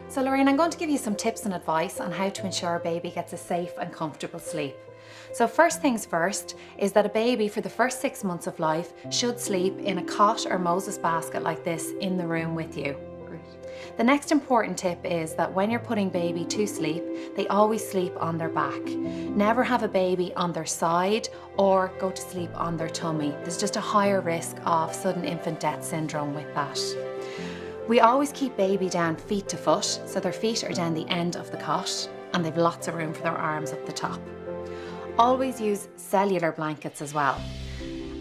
So Lorraine, I'm going to give you some tips and advice on how to ensure a baby gets a safe and comfortable sleep. So first things first is that a baby for the first 6 months of life should sleep in a cot or Moses basket like this in the room with you. The next important tip is that when you're putting baby to sleep, they always sleep on their back. Never have a baby on their side or go to sleep on their tummy. There's just a higher risk of sudden infant death syndrome with that. We always keep baby down feet to foot, so their feet are down the end of the cot and they've lots of room for their arms up the top. Always use cellular blankets as well.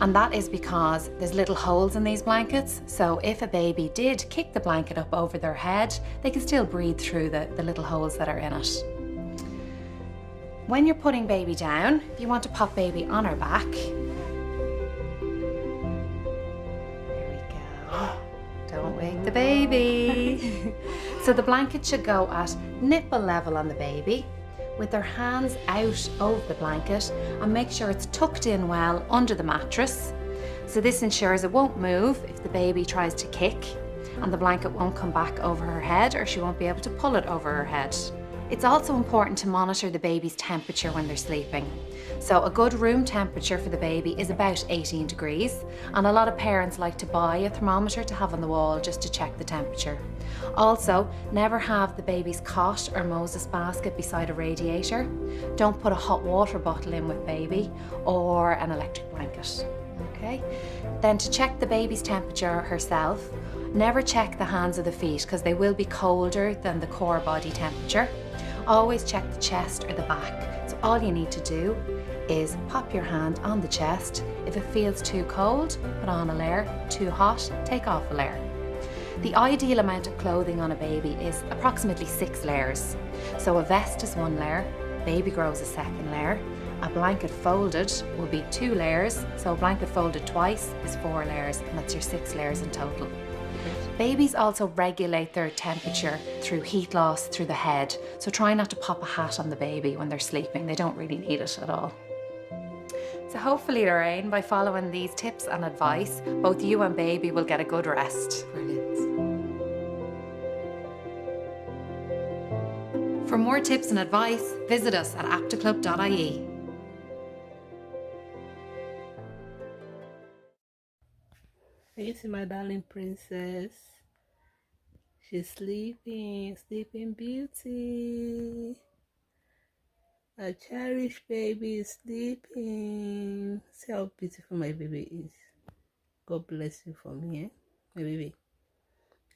And that is because there's little holes in these blankets, so if a baby did kick the blanket up over their head, they can still breathe through the little holes that are in it. When you're putting baby down, if you want to pop baby on her back, there we go. Don't wake the baby. So the blanket should go at nipple level on the baby, with their hands out over the blanket, and make sure it's tucked in well under the mattress. So this ensures it won't move if the baby tries to kick, and the blanket won't come back over her head, or she won't be able to pull it over her head. It's also important to monitor the baby's temperature when they're sleeping. So a good room temperature for the baby is about 18 degrees, and a lot of parents like to buy a thermometer to have on the wall just to check the temperature. Also, never have the baby's cot or Moses basket beside a radiator. Don't put a hot water bottle in with baby or an electric blanket. Okay? Then to check the baby's temperature herself, never check the hands or the feet because they will be colder than the core body temperature. Always check the chest or the back. So all you need to do is pop your hand on the chest. If it feels too cold, put on a layer. Too hot, take off a layer. The ideal amount of clothing on a baby is approximately 6 layers. So a vest is 1 layer, baby grows a 2nd layer. A blanket folded will be 2 layers, so a blanket folded twice is 4 layers, and that's your 6 layers in total. Babies also regulate their temperature through heat loss through the head, so try not to pop a hat on the baby when they're sleeping. They don't really need it at all. So hopefully, Lorraine, by following these tips and advice, both you and baby will get a good rest. Brilliant. For more tips and advice, visit us at aptaclub.ie. Can you see my darling princess? She's sleeping, sleeping beauty. A cherished baby is sleeping. See how beautiful my baby is. God bless you for me, my baby.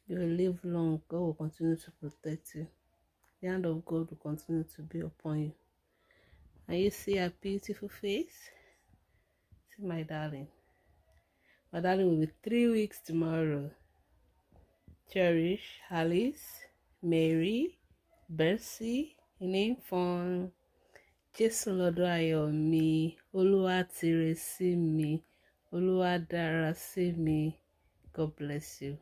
You will live long. God will continue to protect you. The hand of God will continue to be upon you. And you see her beautiful face? See my darling. My darling will be 3 weeks tomorrow. Cherish, Alice, Mary, Bercy, Inifon, Jésù lọ́dọ̀ ayọ̀ mi, Olúwa tire sí mi, Olúwa dára sí mi. God bless you.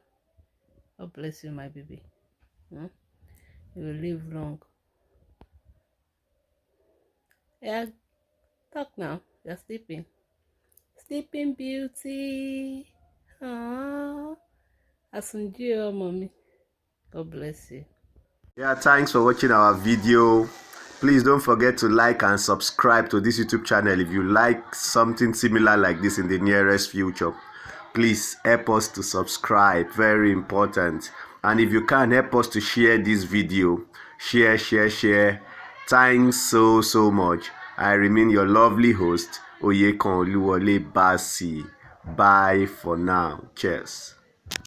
God bless you, my baby. You will live long. Yeah, talk now. You're sleeping. Sleeping beauty. Aww. Asunji, mommy. God bless you. Yeah, thanks for watching our video. Please don't forget to like and subscribe to this YouTube channel if you like something similar like this in the nearest future. Please help us to subscribe, very important. And if you can, help us to share this video. Share. Thanks so much. I remain your lovely host, Oyekan Oluwole Bassey. Bye for now. Cheers.